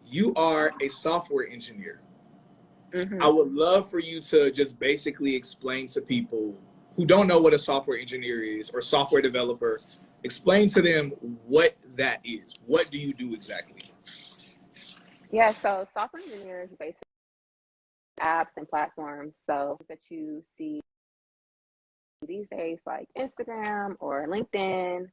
you are a software engineer. Mm-hmm. I would love for you to just basically explain to people who don't know what a software engineer is or software developer, explain to them what that is. What do you do exactly? Yeah, so software engineers basically apps and platforms. So that you see these days, like Instagram or LinkedIn,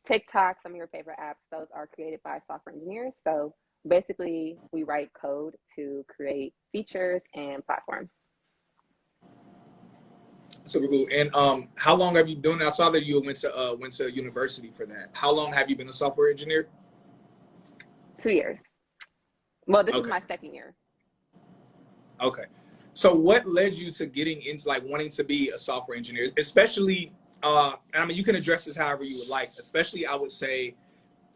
TikTok, some of your favorite apps, those are created by software engineers. So basically, we write code to create features and platforms. Super cool. And how long have you been doing that? I saw that you went to university for that. How long have you been a software engineer? 2 years. Well, this is Okay. my second year. Okay. So what led you to getting into like wanting to be a software engineer, especially, I mean, you can address this however you would like, especially I would say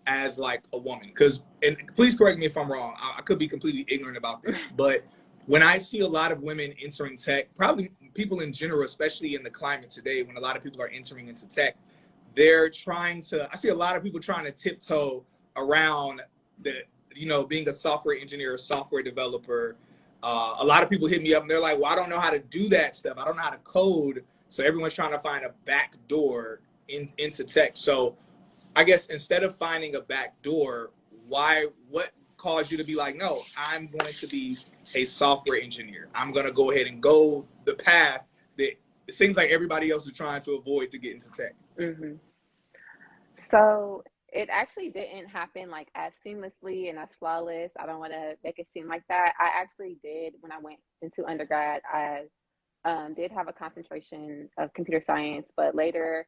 as like a woman, because, and please correct me if I'm wrong, I could be completely ignorant about this, but when I see a lot of women entering tech, probably people in general, especially in the climate today, when a lot of people are entering into tech, they're trying to, I see a lot of people trying to tiptoe around the, you know, being a software engineer or software developer. A lot of people hit me up and they're like, well, I don't know how to do that stuff. I don't know how to code. So everyone's trying to find a back door into tech. So I guess instead of finding a back door, what caused you to be like, no, I'm going to be a software engineer. I'm going to go ahead and go the path that it seems like everybody else is trying to avoid to get into tech. Mm-hmm. So it actually didn't happen like as seamlessly and as flawless. I don't want to make it seem like that. I actually did, when I went into undergrad, I did have a concentration of computer science, but later,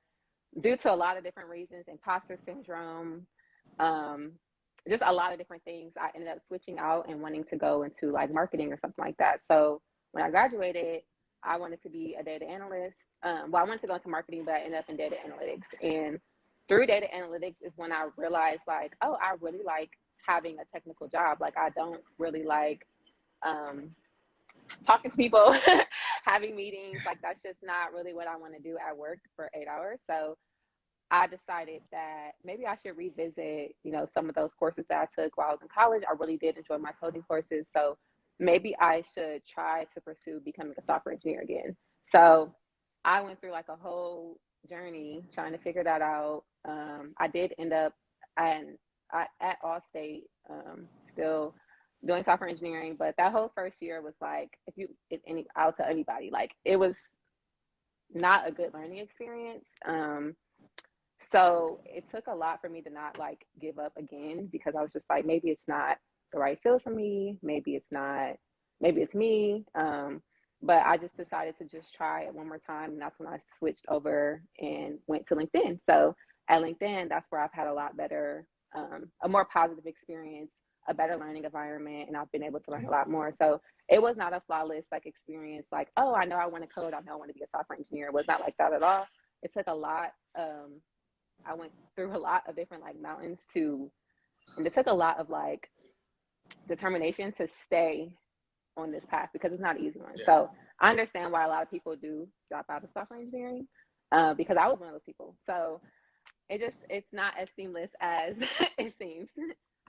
due to a lot of different reasons, imposter syndrome, just a lot of different things, I ended up switching out and wanting to go into like marketing or something like that. So when I graduated, I wanted to be a data analyst. Well, I wanted to go into marketing, but I ended up in data analytics. And through data analytics is when I realized like, oh, I really like having a technical job. Like I don't really like talking to people, having meetings. Like that's just not really what I want to do at work for 8 hours. So I decided that maybe I should revisit, you know, some of those courses that I took while I was in college. I really did enjoy my coding courses. So maybe I should try to pursue becoming a software engineer again. So I went through like a whole journey trying to figure that out. I did end up at Allstate, still doing software engineering, but that whole first year was like, I'll tell anybody, like it was not a good learning experience. So it took a lot for me to not like give up again, because I was just like, maybe it's not the right field for me. Maybe it's me. But I just decided to just try it one more time. And that's when I switched over and went to LinkedIn. So at LinkedIn, that's where I've had a lot better, a more positive experience, a better learning environment, and I've been able to learn a lot more. So it was not a flawless like experience, like, oh, I know I want to code, I know I want to be a software engineer. It was not like that at all. It took a lot. I went through a lot of different like mountains and it took a lot of like determination to stay on this path, because it's not an easy one. Yeah. So I understand why a lot of people do drop out of software engineering, because I was one of those people. So it's not as seamless as it seems.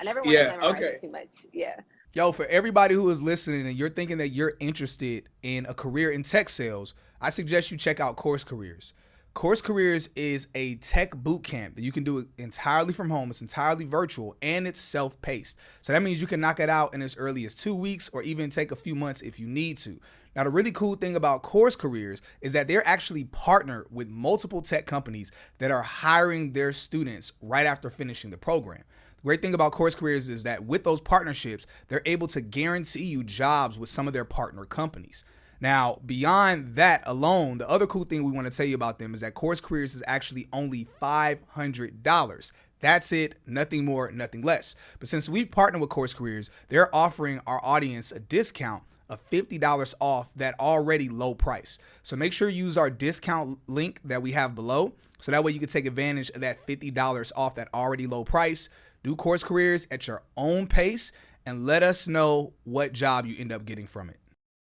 I never want to glamorize it too much. Yeah. Yo, for everybody who is listening and you're thinking that you're interested in a career in tech sales, I suggest you check out CourseCareers. CourseCareers is a tech boot camp that you can do entirely from home. It's entirely virtual and it's self-paced. So that means you can knock it out in as early as 2 weeks or even take a few months if you need to. Now, the really cool thing about CourseCareers is that they're actually partnered with multiple tech companies that are hiring their students right after finishing the program. The great thing about CourseCareers is that with those partnerships, they're able to guarantee you jobs with some of their partner companies. Now, beyond that alone, the other cool thing we want to tell you about them is that CourseCareers is actually only $500. That's it, nothing more, nothing less. But since we've partnered with CourseCareers, they're offering our audience a discount of $50 off that already low price. So make sure you use our discount link that we have below, so that way you can take advantage of that $50 off that already low price. Do CourseCareers at your own pace and let us know what job you end up getting from it.